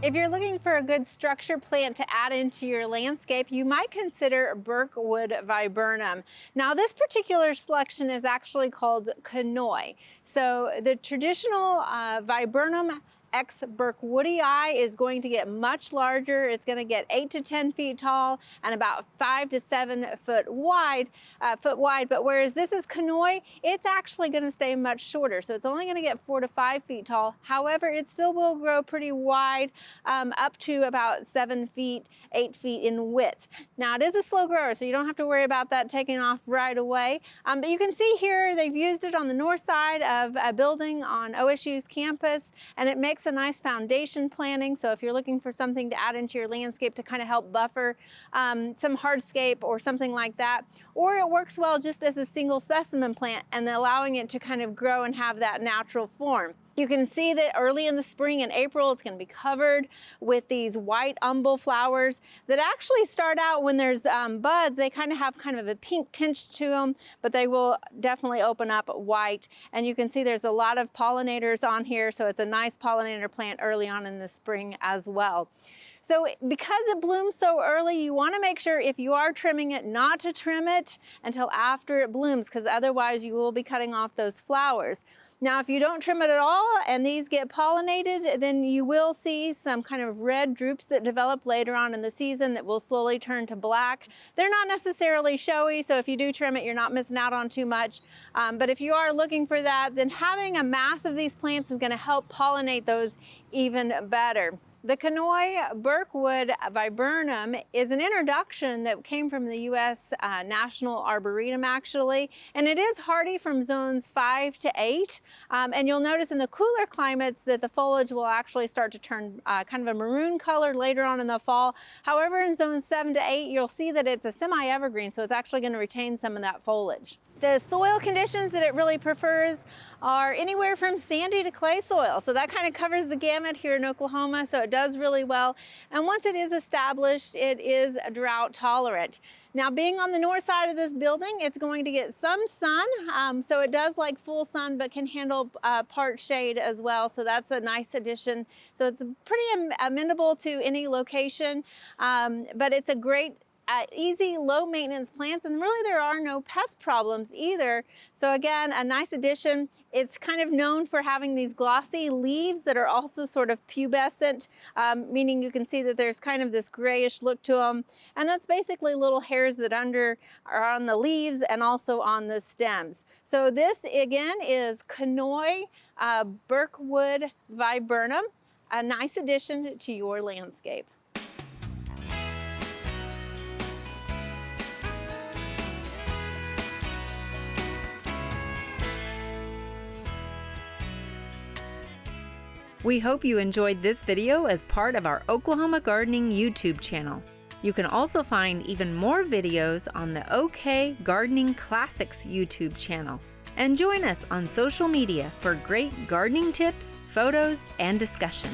If you're looking for a good structure plant to add into your landscape, you might consider Burkwood Viburnum. Now, this particular selection is actually called Conoy. So the traditional Viburnum X Burkwoodii is going to get much larger. It's going to get 8 to 10 feet tall and about 5 to 7 foot wide. But whereas this is Conoy, it's actually going to stay much shorter. So it's only going to get 4 to 5 feet tall. However, it still will grow pretty wide, up to about 7 feet, 8 feet in width. Now it is a slow grower, so you don't have to worry about that taking off right away. But you can see here they've used it on the north side of a building on OSU's campus, and it makes a nice foundation planting. So if you're looking for something to add into your landscape to kind of help buffer some hardscape or something like that, or it works well just as a single specimen plant and allowing it to kind of grow and have that natural form. You can see that early in the spring in April, it's going to be covered with these white umbel flowers that actually start out when there's buds. They kind of have a pink tinge to them, but they will definitely open up white. And you can see there's a lot of pollinators on here, so it's a nice pollinator plant early on in the spring as well. So because it blooms so early, you want to make sure if you are trimming it, not to trim it until after it blooms, because otherwise you will be cutting off those flowers. Now, if you don't trim it at all and these get pollinated, then you will see some kind of red drupes that develop later on in the season that will slowly turn to black. They're not necessarily showy, so if you do trim it, you're not missing out on too much. But if you are looking for that, then having a mass of these plants is going to help pollinate those even better. The Conoy Burkwood Viburnum is an introduction that came from the U.S. National Arboretum, actually, and it is hardy from zones 5 to 8. And you'll notice in the cooler climates that the foliage will actually start to turn kind of a maroon color later on in the fall. However, in zones 7 to 8, you'll see that it's a semi-evergreen, so it's actually going to retain some of that foliage. The soil conditions that it really prefers are anywhere from sandy to clay soil. So that kind of covers the gamut here in Oklahoma, so it does really well. And once it is established, it is drought tolerant. Now, being on the north side of this building, it's going to get some sun. So it does like full sun, but can handle part shade as well. So that's a nice addition. So it's pretty amenable to any location, but it's a great easy, low maintenance plants, and really there are no pest problems either. So again, a nice addition. It's kind of known for having these glossy leaves that are also sort of pubescent, meaning you can see that there's kind of this grayish look to them. And that's basically little hairs that are on the leaves and also on the stems. So this again is Conoy Burkwood Viburnum, a nice addition to your landscape. We hope you enjoyed this video as part of our Oklahoma Gardening YouTube channel. You can also find even more videos on the OK Gardening Classics YouTube channel. And join us on social media for great gardening tips, photos, and discussion.